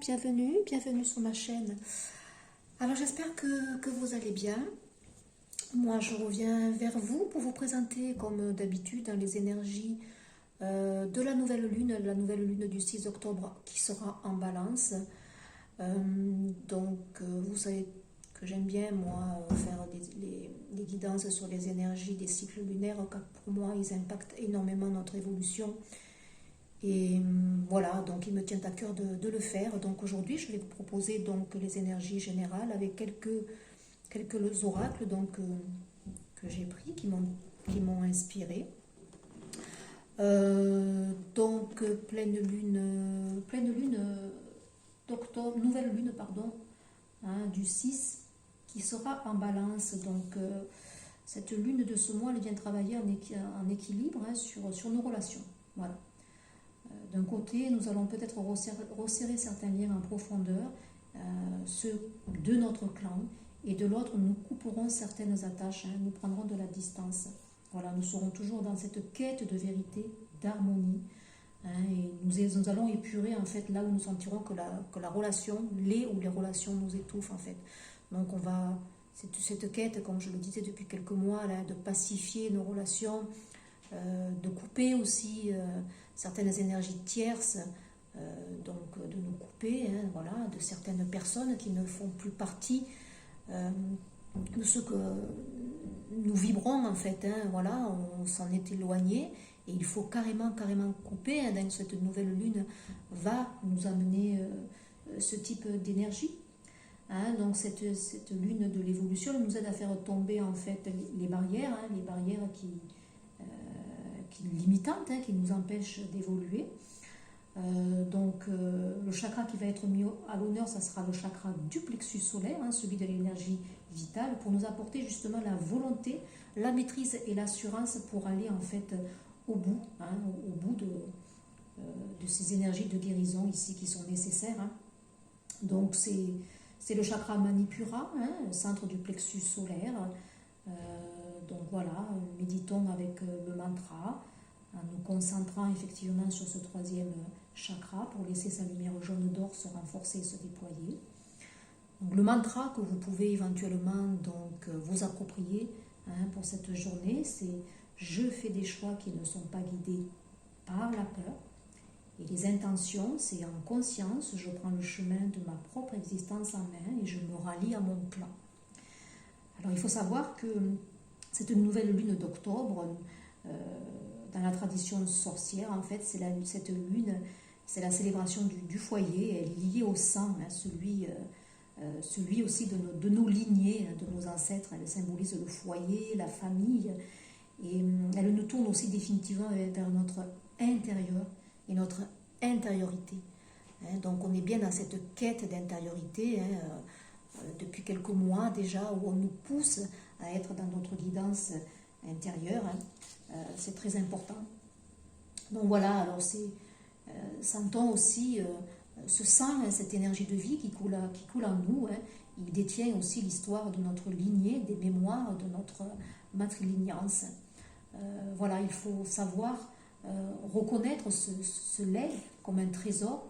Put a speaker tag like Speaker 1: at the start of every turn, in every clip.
Speaker 1: bienvenue sur ma chaîne. Alors j'espère que vous allez bien. Moi je reviens vers vous pour vous présenter comme d'habitude dans les énergies de la nouvelle lune du 6 octobre qui sera en balance. Vous savez que j'aime bien moi faire les guidances sur les énergies des cycles lunaires car pour moi ils impactent énormément notre évolution. Et voilà, donc il me tient à cœur de le faire. Donc aujourd'hui, je vais vous proposer donc les énergies générales avec quelques oracles que j'ai pris, qui m'ont inspiré. Pleine lune d'octobre, nouvelle lune, pardon, du 6, qui sera en balance. Donc cette lune de ce mois, elle vient travailler en équilibre sur nos relations. Voilà. D'un côté, nous allons peut-être resserrer certains liens en profondeur, ceux de notre clan, et de l'autre, nous couperons certaines attaches, nous prendrons de la distance. Voilà, nous serons toujours dans cette quête de vérité, d'harmonie, et nous allons épurer en fait là où nous sentirons que la relation, les relations nous étouffent en fait. Donc on va, cette quête, comme je le disais depuis quelques mois, là, de pacifier nos relations, de couper aussi certaines énergies tierces, de nous couper, voilà, de certaines personnes qui ne font plus partie de ce que nous vibrons en fait, voilà, on s'en est éloigné et il faut carrément couper, donc cette nouvelle lune va nous amener ce type d'énergie. Donc cette lune de l'évolution nous aide à faire tomber en fait les barrières limitantes, qui nous empêchent d'évoluer. Le chakra qui va être mis à l'honneur, ça sera le chakra du plexus solaire, celui de l'énergie vitale, pour nous apporter justement la volonté, la maîtrise et l'assurance pour aller en fait au bout de ces énergies de guérison ici qui sont nécessaires. Donc c'est le chakra Manipura, le centre du plexus solaire. Donc voilà, méditons avec le mantra, en nous concentrant effectivement sur ce troisième chakra pour laisser sa lumière jaune d'or se renforcer et se déployer. Donc, le mantra que vous pouvez éventuellement vous approprier pour cette journée, c'est « Je fais des choix qui ne sont pas guidés par la peur ». Et les intentions, c'est en conscience, je prends le chemin de ma propre existence en main et je me rallie à mon clan. Alors il faut savoir que cette nouvelle lune d'octobre, dans la tradition sorcière, en fait, cette lune, c'est la célébration du foyer, elle est liée au sang, celui aussi de nos lignées, de nos ancêtres. Elle symbolise le foyer, la famille, et elle nous tourne aussi définitivement vers notre intérieur et notre intériorité. Donc on est bien dans cette quête d'intériorité depuis quelques mois déjà, où on nous pousse à être dans notre guidance intérieure. C'est très important. Donc voilà, alors sentons aussi ce sang, cette énergie de vie qui coule en nous. Il détient aussi l'histoire de notre lignée, des mémoires de notre matrilignance. Voilà, il faut savoir reconnaître ce legs comme un trésor.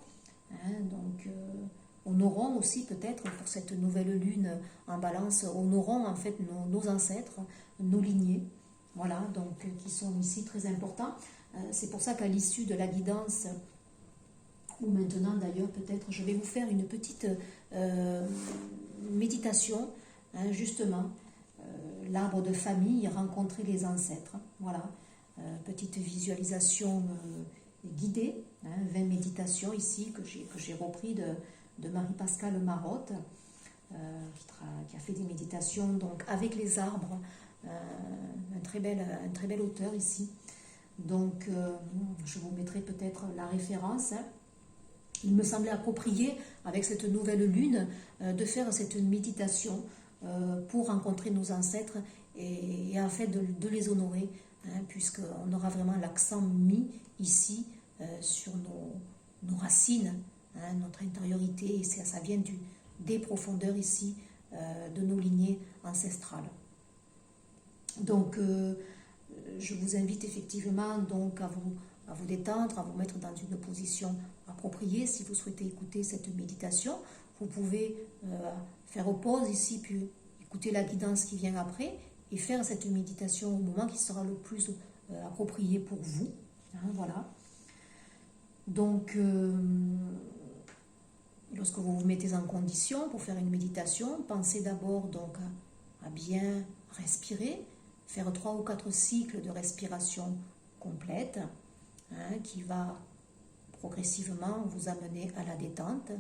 Speaker 1: Honorons aussi peut-être pour cette nouvelle lune en balance, honorons en fait nos ancêtres, nos lignées, voilà, donc qui sont ici très importants. C'est pour ça qu'à l'issue de la guidance, ou maintenant d'ailleurs peut-être, je vais vous faire une petite méditation, justement, l'arbre de famille, rencontrer les ancêtres, voilà, petite visualisation guidée, 20 méditations ici que j'ai repris de Marie-Pascale Marotte, qui a fait des méditations donc avec les arbres, un très bel auteur ici. Donc je vous mettrai peut-être la référence. Il me semblait approprié avec cette nouvelle lune de faire cette méditation pour rencontrer nos ancêtres et en fait de les honorer, puisqu'on aura vraiment l'accent mis ici sur nos racines, notre intériorité, et ça vient des profondeurs ici de nos lignées ancestrales. Donc je vous invite effectivement donc à vous détendre, à vous mettre dans une position appropriée. Si vous souhaitez écouter cette méditation, vous pouvez faire pause ici, puis écouter la guidance qui vient après et faire cette méditation au moment qui sera le plus approprié pour vous. Hein, voilà. Donc, lorsque vous vous mettez en condition pour faire une méditation, pensez d'abord donc à bien respirer, faire 3 ou 4 cycles de respiration complète, hein, qui va progressivement vous amener à la détente.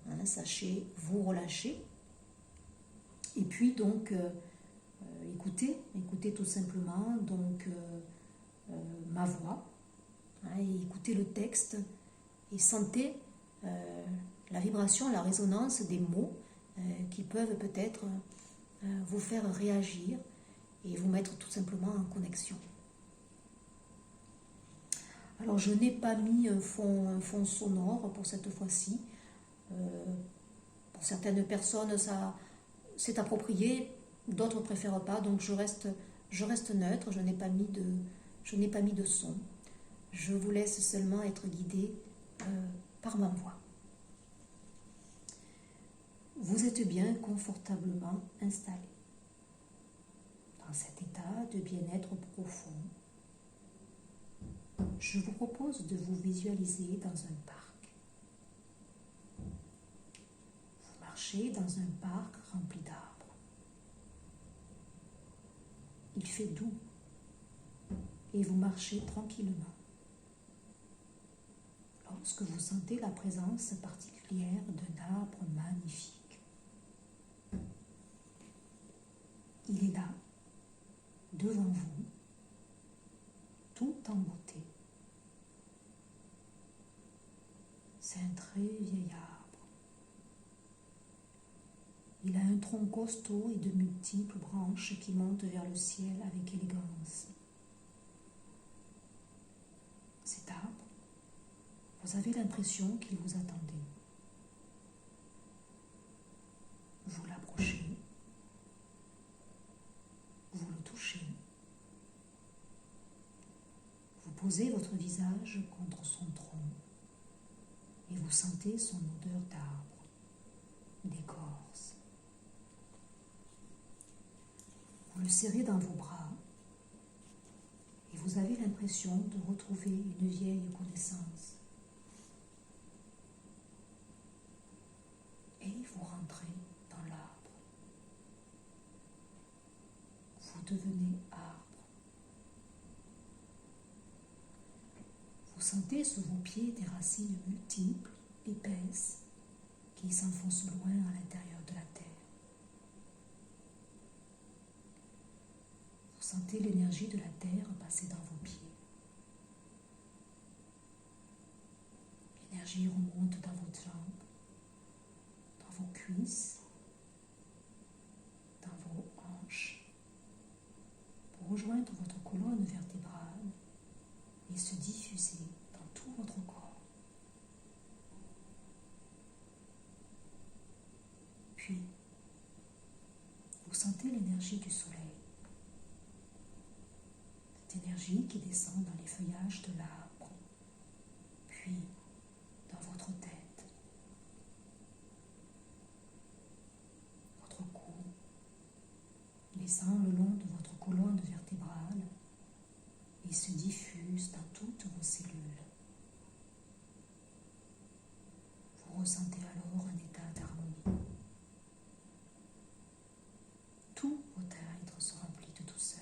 Speaker 1: Hein, sachez vous relâcher. Et puis donc, écoutez tout simplement donc, ma voix, hein, et écoutez le texte et sentez la vibration, la résonance des mots qui peuvent peut-être vous faire réagir et vous mettre tout simplement en connexion. Alors je n'ai pas mis un fond sonore pour cette fois-ci. Pour certaines personnes, ça c'est approprié, d'autres ne préfèrent pas, donc je reste neutre, je n'ai pas mis de son. Je vous laisse seulement être guidé par ma voix. Vous êtes bien confortablement installé dans cet état de bien-être profond. Je vous propose de vous visualiser dans un parc. Vous marchez dans un parc rempli d'arbres. Il fait doux et vous marchez tranquillement. Lorsque vous sentez la présence particulière d'un arbre magnifique. Il est là, devant vous, tout en beauté. C'est un très vieil arbre. Il a un tronc costaud et de multiples branches qui montent vers le ciel avec élégance. Cet arbre, vous avez l'impression qu'il vous attendait. Vous l'approchez, vous le touchez, vous posez votre visage contre son tronc et vous sentez son odeur d'arbre, d'écorce. Vous le serrez dans vos bras et vous avez l'impression de retrouver une vieille connaissance. Et vous rentrez dans l'arbre. Vous devenez arbre. Vous sentez sous vos pieds des racines multiples, épaisses, qui s'enfoncent loin à l'intérieur de la terre. Vous sentez l'énergie de la terre passer dans vos pieds. L'énergie remonte dans vos jambes, dans vos cuisses, dans vos hanches, pour rejoindre votre colonne vertébrale et se diffuser dans tout votre corps. Puis, vous sentez l'énergie du soleil. Cette énergie qui descend dans les feuillages de l'arbre, puis dans votre tête, votre cou, descend le long de votre colonne vertébrale et se diffuse dans toutes vos cellules. Vous ressentez alors un état d'harmonie. Tout votre être se remplit de douceur.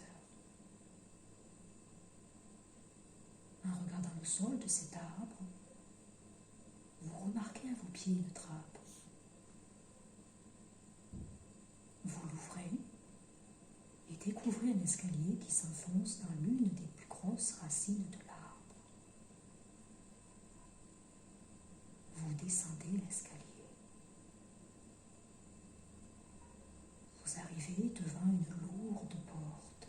Speaker 1: En regardant le sol de cet arbre, vous remarquez à vos pieds une trappe. Vous l'ouvrez et découvrez un escalier qui s'enfonce dans l'une des plus grosses racines de l'arbre. Vous descendez l'escalier. Vous arrivez devant une lourde porte.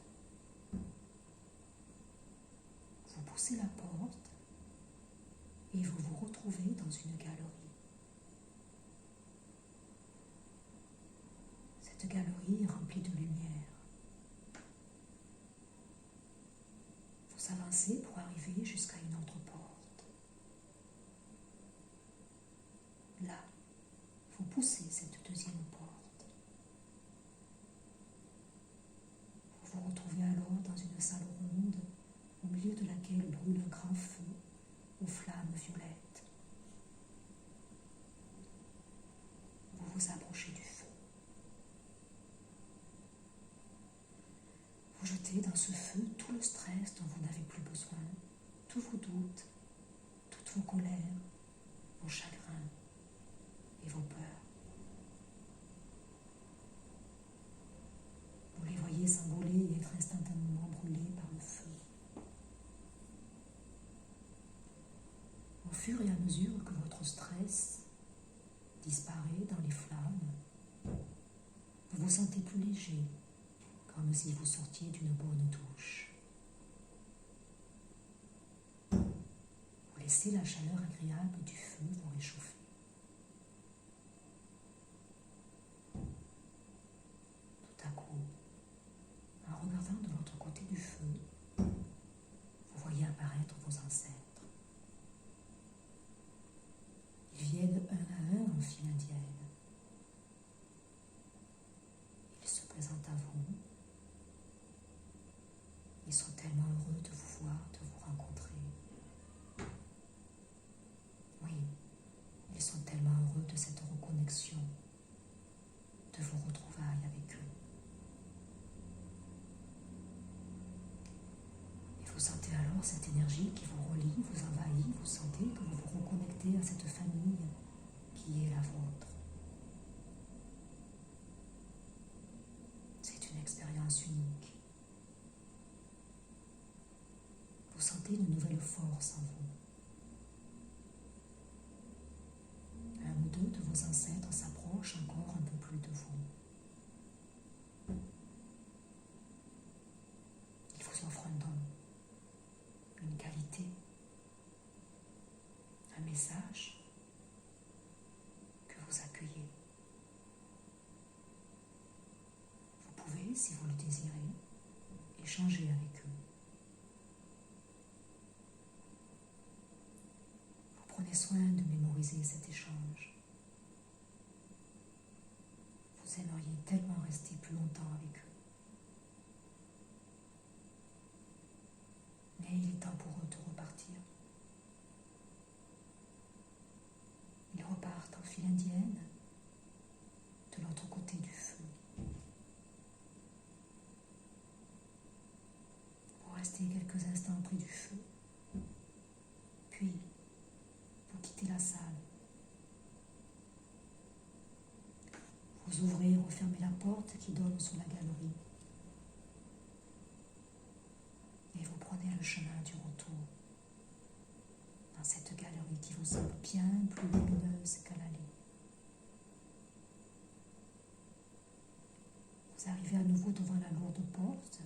Speaker 1: Vous poussez la porte et vous vous retrouvez dans une galerie. Cette galerie est remplie de lumière. Vous Vous avancez pour arriver jusqu'à une autre porte. Là, vous poussez cette deuxième porte. Vous vous retrouvez alors dans une salle ronde, au milieu de laquelle brûle un grand feu aux flammes violettes. Vous vous approchez du feu. Vous jetez dans ce feu tout le stress dont vous n'avez plus besoin, tous vos doutes, toutes vos colères, vos chagrins et vos peurs. Vous les voyez s'envoler et être instantanément brûlés par le feu. Au fur et à mesure que votre stress disparaît dans les flammes, vous vous sentez plus léger, comme si vous sortiez d'une bonne douche. Vous laissez la chaleur agréable du feu vous réchauffer. Tout à coup, en regardant de l'autre côté du feu, vous voyez apparaître vos ancêtres. Ils viennent un à un en file indienne. Ils se présentent à vous. Ils sont tellement heureux de vous voir, de vous rencontrer. Oui, ils sont tellement heureux de cette reconnexion, de vos retrouvailles avec eux. Et vous sentez alors cette énergie qui vous relie, vous envahit, vous sentez que vous vous reconnectez à cette famille qui est la vôtre. C'est une expérience unique. Vous sentez une nouvelle force en vous. Un ou deux de vos ancêtres s'approchent encore un peu plus de vous. Ils vous offrent un don, une qualité, un message que vous accueillez. Vous pouvez, si vous le désirez, échanger avec eux. Prenez soin de mémoriser cet échange. Vous aimeriez tellement rester plus longtemps avec eux. Mais il est temps pour eux de repartir. Ils repartent en file indienne, de l'autre côté du feu. Vous restez quelques instants près du feu, puis vous quittez la salle. Vous ouvrez et refermez la porte qui donne sur la galerie. Et vous prenez le chemin du retour. Dans cette galerie qui vous semble bien plus lumineuse qu'à l'aller. Vous arrivez à nouveau devant la lourde porte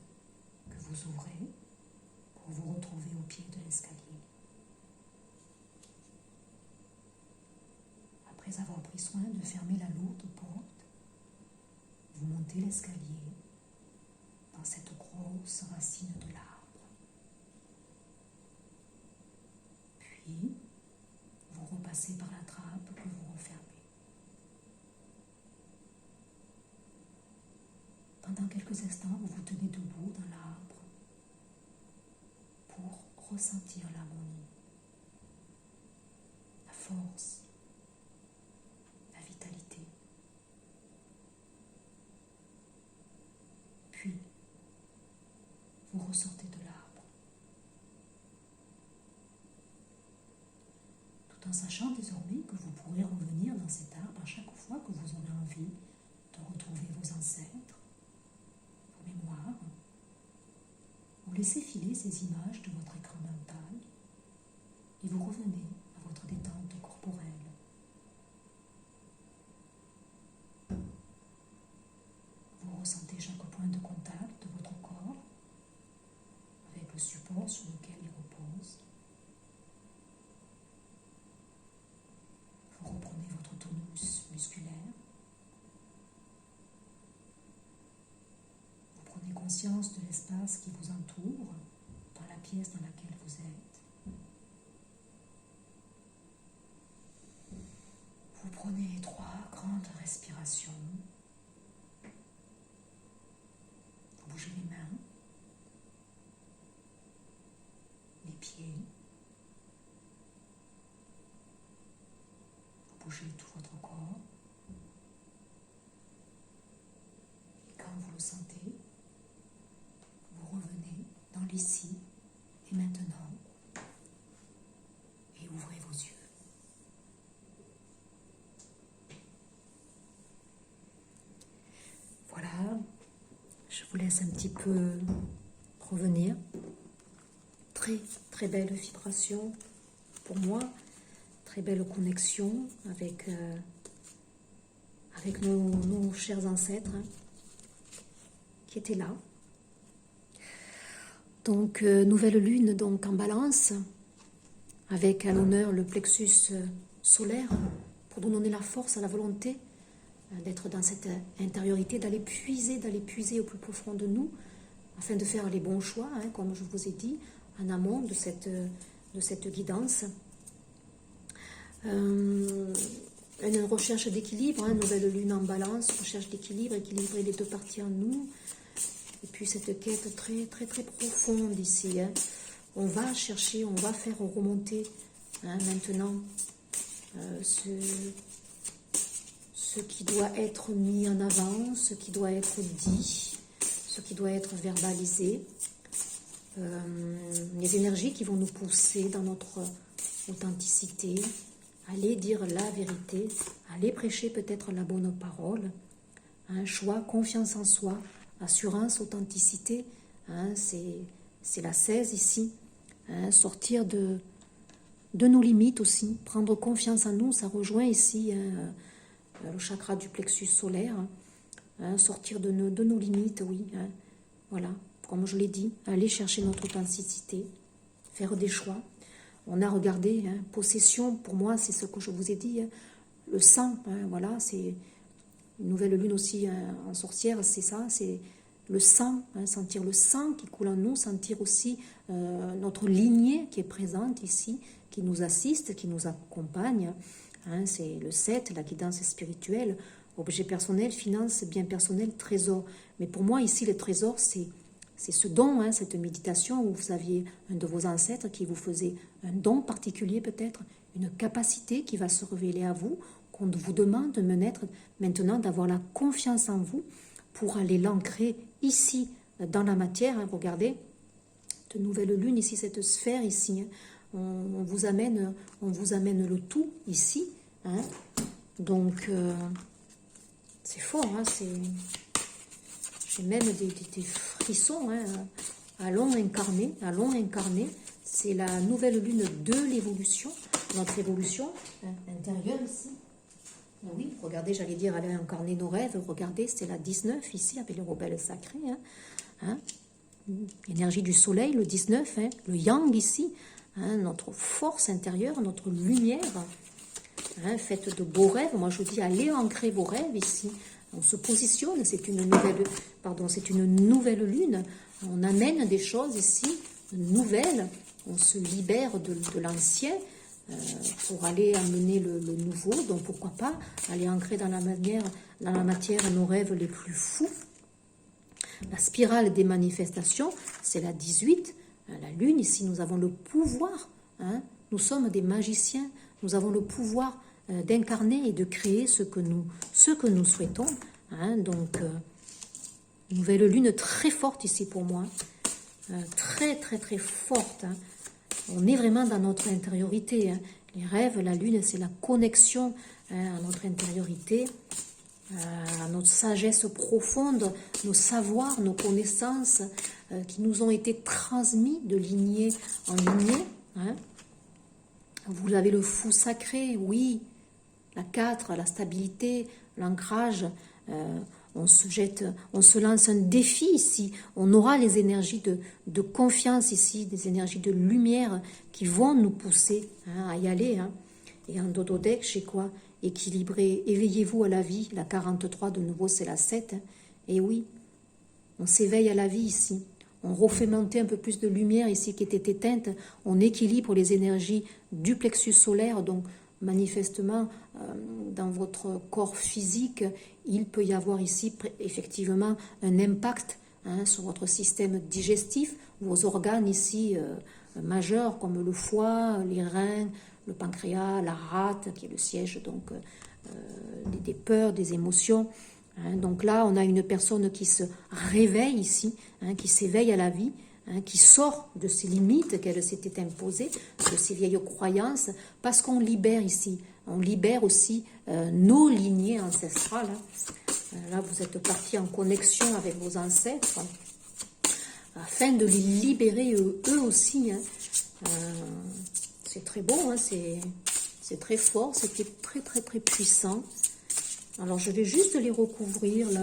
Speaker 1: que vous ouvrez pour vous retrouver au pied de l'escalier. Après avoir pris soin de fermer la lourde porte, vous montez l'escalier dans cette grosse racine de l'arbre. Puis, vous repassez par la trappe que vous refermez. Pendant quelques instants, vous vous tenez debout dans l'arbre pour ressentir l'harmonie, la force, la vitalité. Puis, vous ressortez de l'arbre, tout en sachant désormais que vous pourrez revenir dans cet arbre à chaque fois que vous aurez envie de retrouver vos ancêtres, vos mémoires, ou laissez filer ces images de votre écran mental et vous revenez à votre détente corporelle. Vous ressentez chaque point de contact de votre corps avec le support sur lequel il repose. Vous reprenez votre tonus musculaire. Vous prenez conscience de l'espace qui vous entoure dans la pièce dans laquelle vous êtes. Vous prenez 3 grandes respirations. Vous bougez les mains, les pieds. Vous bougez tout votre corps. Et quand vous le sentez, vous revenez dans l'ici et maintenant et ouvrez vos yeux. Voilà, je vous laisse un petit peu revenir. Très très belle vibration pour moi, très belle connexion avec nos chers ancêtres qui étaient là. Donc, nouvelle lune donc en balance, avec à l'honneur le plexus solaire, pour nous donner la force, la volonté d'être dans cette intériorité, d'aller puiser au plus profond de nous, afin de faire les bons choix, comme je vous ai dit, en amont de cette guidance. Une recherche d'équilibre, nouvelle lune en balance, recherche d'équilibre, équilibrer les deux parties en nous. Et puis cette quête très très très profonde ici. On va chercher, on va faire remonter maintenant ce qui doit être mis en avant, ce qui doit être dit, ce qui doit être verbalisé. Les énergies qui vont nous pousser dans notre authenticité, aller dire la vérité, aller prêcher peut-être la bonne parole, un choix, confiance en soi, assurance, authenticité, c'est la 16 ici, sortir de nos limites aussi, prendre confiance en nous, ça rejoint ici le chakra du plexus solaire, sortir de nos limites, oui, voilà, comme je l'ai dit, aller chercher notre authenticité, faire des choix. On a regardé, possession, pour moi, c'est ce que je vous ai dit, le sang, voilà, c'est une nouvelle lune aussi en sorcière, c'est ça, c'est le sang, sentir le sang qui coule en nous, sentir aussi notre lignée qui est présente ici, qui nous assiste, qui nous accompagne. C'est le 7, la guidance spirituelle, objet personnel, finance, bien personnel, trésor. Mais pour moi, ici, le trésor, c'est ce don, cette méditation où vous aviez un de vos ancêtres qui vous faisait un don particulier peut-être, une capacité qui va se révéler à vous, qu'on vous demande maintenant d'avoir la confiance en vous pour aller l'ancrer ici dans la matière. Regardez, de nouvelle lune ici, cette sphère ici, on vous amène le tout ici. Donc, c'est fort, j'ai même des frissons. Allons incarner, c'est la nouvelle lune de l'évolution, notre évolution intérieure ici. Oui, regardez, j'allais dire, aller incarner nos rêves. Regardez, c'est la 19 ici, avec les rebelles sacrés. L'énergie du soleil, le 19, le yang ici, notre force intérieure, notre lumière. Faites de beaux rêves. Moi, je dis, allez ancrer vos rêves ici. On se positionne, c'est une nouvelle lune. On amène des choses ici, nouvelles. On se libère de l'ancien. Pour aller amener le nouveau, donc pourquoi pas aller ancrer dans la matière nos rêves les plus fous. La spirale des manifestations, c'est la 18, la lune, ici nous avons le pouvoir, nous sommes des magiciens, nous avons le pouvoir d'incarner et de créer ce que nous souhaitons, donc nouvelle lune très forte ici pour moi, très très très forte, On est vraiment dans notre intériorité. Les rêves, la lune, c'est la connexion à notre intériorité, à notre sagesse profonde, nos savoirs, nos connaissances qui nous ont été transmis de lignée en lignée. Vous avez le fou sacré, oui, la 4, la stabilité, l'ancrage. On se lance un défi ici. On aura les énergies de confiance ici, des énergies de lumière qui vont nous pousser à y aller. Et en Dododek, chez quoi? Équilibré, éveillez-vous à la vie. La 43, de nouveau, c'est la 7. Et oui, on s'éveille à la vie ici. on refait monter un peu plus de lumière ici qui était éteinte, on équilibre les énergies du plexus solaire, donc manifestement dans votre corps physique, il peut y avoir ici effectivement un impact sur votre système digestif, vos organes ici majeurs comme le foie, les reins, le pancréas, la rate qui est le siège donc des peurs, des émotions. Donc là, on a une personne qui se réveille ici, qui s'éveille à la vie, qui sort de ses limites qu'elle s'était imposées, de ses vieilles croyances, parce qu'on libère ici. On libère aussi nos lignées ancestrales. Là, vous êtes partis en connexion avec vos ancêtres, afin de les libérer eux aussi. C'est très beau, c'est très fort, c'était très très très puissant. Alors je vais juste les recouvrir là,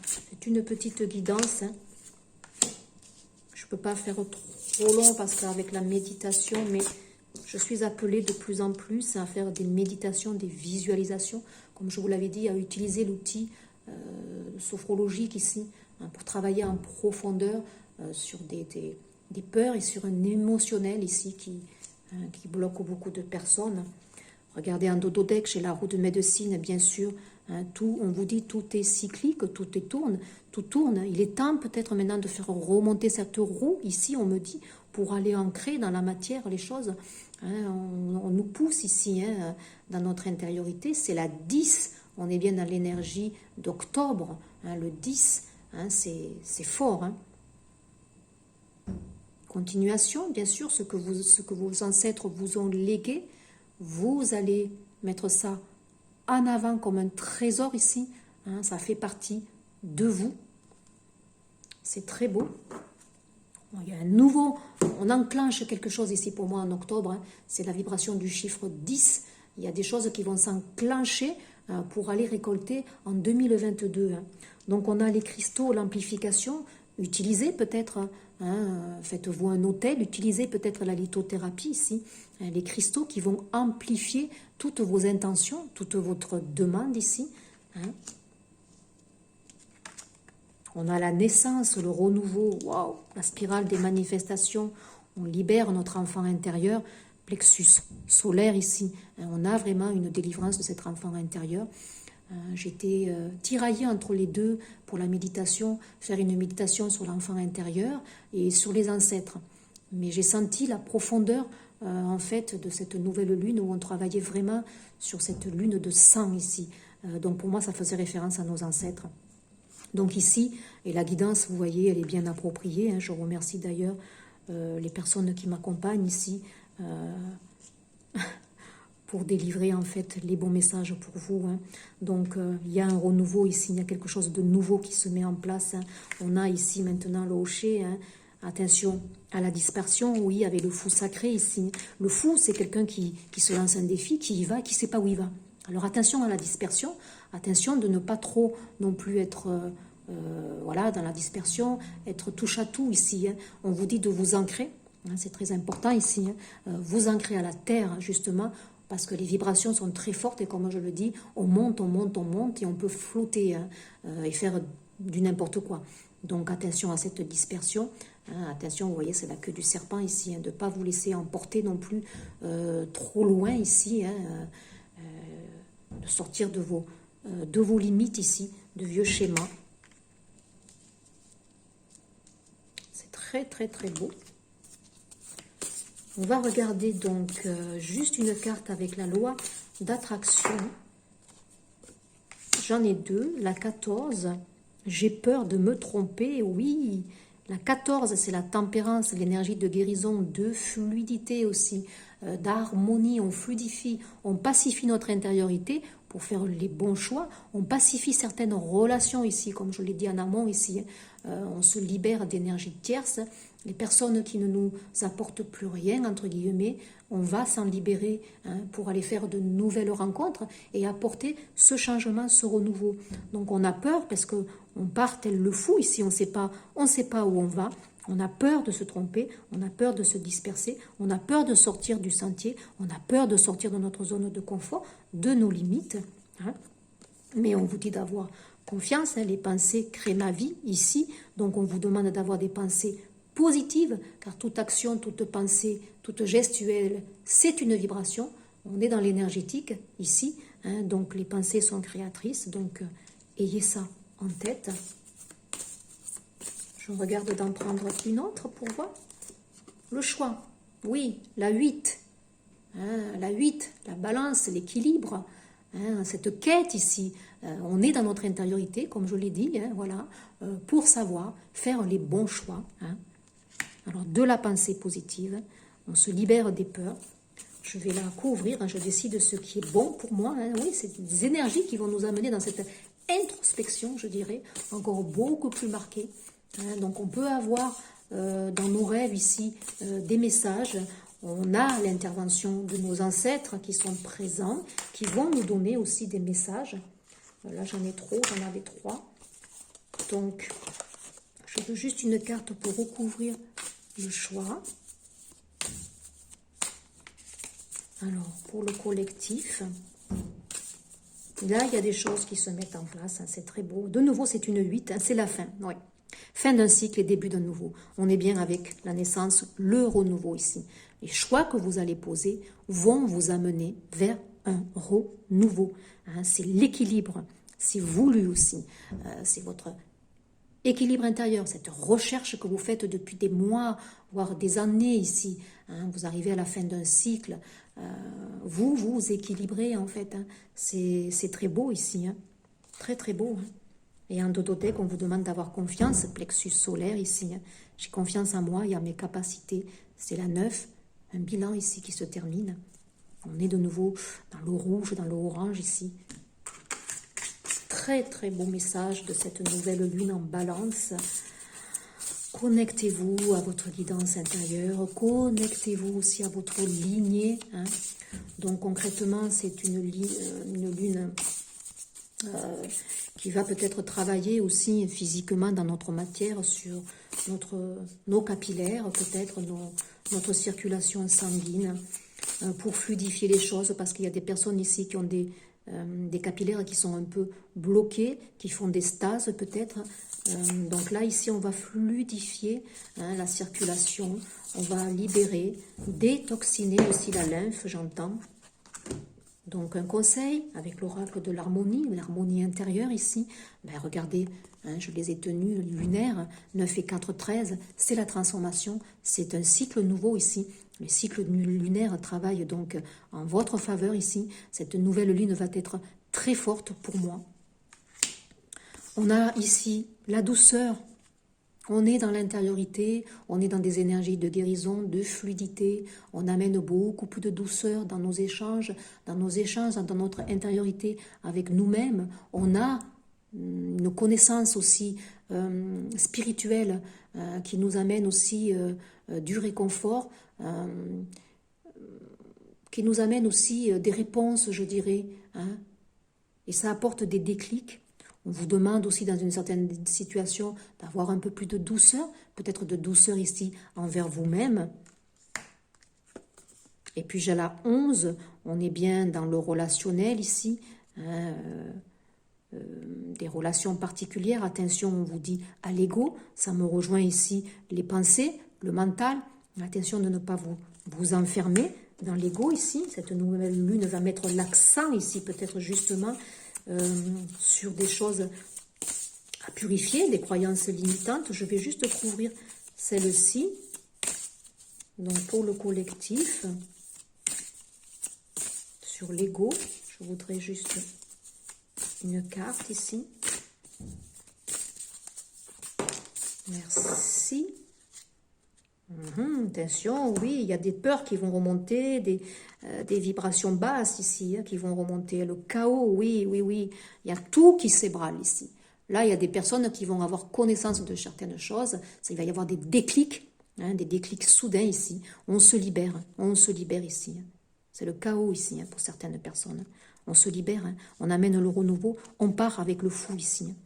Speaker 1: c'est une petite guidance. Je ne peux pas faire trop long parce qu'avec la méditation, mais je suis appelée de plus en plus à faire des méditations, des visualisations, comme je vous l'avais dit, à utiliser l'outil sophrologique ici, pour travailler en profondeur sur des peurs et sur un émotionnel ici qui bloque beaucoup de personnes. Regardez en dododeck, chez la roue de médecine, bien sûr, tout, on vous dit tout est cyclique, tout tourne. Il est temps peut-être maintenant de faire remonter cette roue, ici on me dit, pour aller ancrer dans la matière les choses. On nous pousse ici dans notre intériorité, c'est la 10, on est bien dans l'énergie d'octobre, le 10, c'est fort. Continuation, bien sûr, ce que vos ancêtres vous ont légué, vous allez mettre ça en avant comme un trésor ici. Ça fait partie de vous. C'est très beau. Il y a un nouveau, on enclenche quelque chose ici pour moi en octobre. C'est la vibration du chiffre 10. Il y a des choses qui vont s'enclencher pour aller récolter en 2022. Donc on a les cristaux, l'amplification. Utilisez peut-être, faites-vous un hôtel, utilisez peut-être la lithothérapie ici, les cristaux qui vont amplifier toutes vos intentions, toute votre demande ici. On a la naissance, le renouveau, waouh, la spirale des manifestations, on libère notre enfant intérieur, plexus solaire ici. On a vraiment une délivrance de cet enfant intérieur. J'étais tiraillée entre les deux pour la méditation, faire une méditation sur l'enfant intérieur et sur les ancêtres. Mais j'ai senti la profondeur en fait de cette nouvelle lune où on travaillait vraiment sur cette lune de sang ici. Donc pour moi ça faisait référence à nos ancêtres. Donc ici, et la guidance, vous voyez, elle est bien appropriée. Je remercie d'ailleurs les personnes qui m'accompagnent ici pour délivrer en fait les bons messages pour vous. Donc il y a un renouveau ici, il y a quelque chose de nouveau qui se met en place. On a ici maintenant le hocher. Attention à la dispersion, oui, avec le fou sacré ici. Le fou, c'est quelqu'un qui se lance un défi, qui y va, qui ne sait pas où il va. Alors attention à la dispersion, attention de ne pas trop non plus être voilà, dans la dispersion, être touche à tout ici. On vous dit de vous ancrer, c'est très important ici, vous ancrer à la terre justement, parce que les vibrations sont très fortes et comme je le dis, on monte et on peut flotter et faire du n'importe quoi. Donc attention à cette dispersion, attention, vous voyez c'est la queue du serpent ici, de ne pas vous laisser emporter non plus trop loin ici, de sortir de vos limites ici, de vieux schémas. C'est très très très beau. On va regarder donc juste une carte avec la loi d'attraction. J'en ai deux, la 14. J'ai peur de me tromper, oui. La 14, c'est la tempérance, l'énergie de guérison, de fluidité aussi, d'harmonie. On fluidifie, on pacifie notre intériorité pour faire les bons choix. On pacifie certaines relations ici, comme je l'ai dit en amont ici. On se libère d'énergie tierce. Les personnes qui ne nous apportent plus rien, entre guillemets, on va s'en libérer pour aller faire de nouvelles rencontres et apporter ce changement, ce renouveau. Donc on a peur parce qu'on part tel le fou ici, on ne sait pas où on va. On a peur de se tromper, on a peur de se disperser, on a peur de sortir du sentier, on a peur de sortir de notre zone de confort, de nos limites. Mais on vous dit d'avoir confiance, les pensées créent ma vie ici, donc on vous demande d'avoir des pensées positive, car toute action, toute pensée, toute gestuelle, c'est une vibration. On est dans l'énergétique ici, hein, donc les pensées sont créatrices, donc ayez ça en tête. Je regarde d'en prendre une autre pour voir. Le choix, oui, la 8. Hein, la 8, la balance, l'équilibre, hein, cette quête ici. On est dans notre intériorité, comme je l'ai dit, hein, voilà, pour savoir faire les bons choix. Hein. Alors, de la pensée positive, on se libère des peurs. Je vais la couvrir, hein, je décide ce qui est bon pour moi. Hein. Oui, c'est des énergies qui vont nous amener dans cette introspection, je dirais, encore beaucoup plus marquée. Hein. Donc, on peut avoir dans nos rêves ici des messages. On a l'intervention de nos ancêtres qui sont présents, qui vont nous donner aussi des messages. Là, j'en ai trop, j'en avais 3. Donc, je veux juste une carte pour recouvrir le choix. Alors, pour le collectif, là, il y a des choses qui se mettent en place, hein, c'est très beau. De nouveau, c'est une 8, hein, c'est la fin, oui. Fin d'un cycle et début d'un nouveau. On est bien avec la naissance, le renouveau ici. Les choix que vous allez poser vont vous amener vers un renouveau. Hein, c'est l'équilibre, c'est voulu aussi. C'est votre équilibre intérieur, cette recherche que vous faites depuis des mois, voire des années ici. Hein, vous arrivez à la fin d'un cycle, vous vous équilibrez en fait. Hein. C'est très beau ici, hein. Très très beau. Hein. Et en Dodotech, on vous demande d'avoir confiance, plexus solaire ici. Hein. J'ai confiance en moi et en mes capacités. C'est la 9, un bilan ici qui se termine. On est de nouveau dans le rouge, dans le orange ici. Très très beau message de cette nouvelle lune en balance. Connectez-vous à votre guidance intérieure, connectez-vous aussi à votre lignée. Hein. Donc concrètement, c'est une lune qui va peut-être travailler aussi physiquement dans notre matière, sur nos capillaires, peut-être notre circulation sanguine, pour fluidifier les choses, parce qu'il y a des personnes ici qui ont des capillaires qui sont un peu bloqués, qui font des stases peut-être. Donc là, ici, on va fluidifier la circulation, on va libérer, détoxiner aussi la lymphe, j'entends. Donc un conseil avec l'oracle de l'harmonie intérieure ici. Ben, regardez, hein, je les ai tenus lunaires, 9 et 4, 13, c'est la transformation, c'est un cycle nouveau ici. Le cycle lunaire travaille donc en votre faveur ici. Cette nouvelle lune va être très forte pour moi. On a ici la douceur. On est dans l'intériorité, on est dans des énergies de guérison, de fluidité. On amène beaucoup plus de douceur dans nos échanges, dans notre intériorité avec nous-mêmes. On a une connaissance aussi spirituelle qui nous amène aussi du réconfort, qui nous amène aussi des réponses, je dirais. Hein, et ça apporte des déclics. On vous demande aussi dans une certaine situation d'avoir un peu plus de douceur, peut-être de douceur ici envers vous-même. Et puis j'ai la 11, on est bien dans le relationnel ici, hein, des relations particulières. Attention, on vous dit à l'ego, ça me rejoint ici les pensées, le mental. Attention de ne pas vous enfermer dans l'ego ici. Cette nouvelle lune va mettre l'accent ici peut-être justement sur des choses à purifier, des croyances limitantes. Je vais juste couvrir celle-ci. Donc pour le collectif, sur l'ego, je voudrais juste une carte ici. Merci. Attention, oui, il y a des peurs qui vont remonter, des vibrations basses ici, hein, qui vont remonter. Le chaos, oui, oui, oui. Il y a tout qui s'ébranle ici. Là, il y a des personnes qui vont avoir connaissance de certaines choses. Il va y avoir des déclics soudains ici. On se libère ici. Hein. C'est le chaos ici, hein, pour certaines personnes. On se libère, hein. On amène le renouveau. On part avec le fou ici. Hein.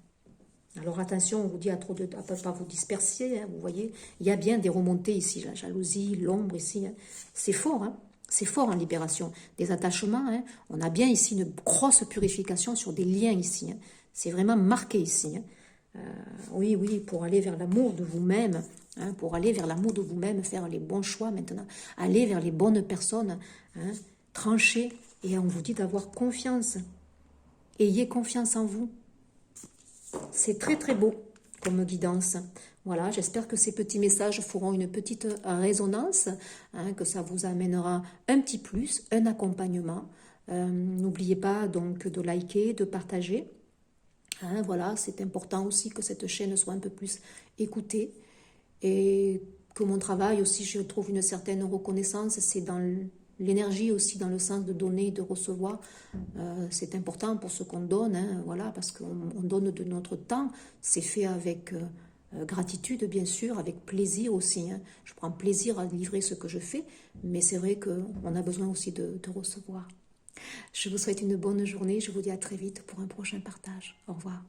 Speaker 1: Alors attention, on vous dit à ne pas vous disperser, hein, vous voyez, il y a bien des remontées ici, la jalousie, l'ombre ici, hein. C'est fort, hein, c'est fort en libération. Des attachements, hein. On a bien ici une grosse purification sur des liens ici, hein. C'est vraiment marqué ici. Hein. Oui, oui, pour aller vers l'amour de vous-même, hein, pour aller vers l'amour de vous-même, faire les bons choix maintenant, aller vers les bonnes personnes, hein, trancher, et on vous dit d'avoir confiance. Ayez confiance en vous. C'est très très beau comme guidance. Voilà, j'espère que ces petits messages feront une petite résonance, hein, que ça vous amènera un petit plus, un accompagnement. N'oubliez pas donc de liker, de partager. Hein, voilà, c'est important aussi que cette chaîne soit un peu plus écoutée et que mon travail aussi, je trouve une certaine reconnaissance. C'est dans l'énergie aussi, dans le sens de donner, de recevoir. C'est important pour ce qu'on donne, hein, voilà, parce qu'on donne de notre temps. C'est fait avec gratitude, bien sûr, avec plaisir aussi. Hein. Je prends plaisir à livrer ce que je fais, mais c'est vrai qu'on a besoin aussi de recevoir. Je vous souhaite une bonne journée. Je vous dis à très vite pour un prochain partage. Au revoir.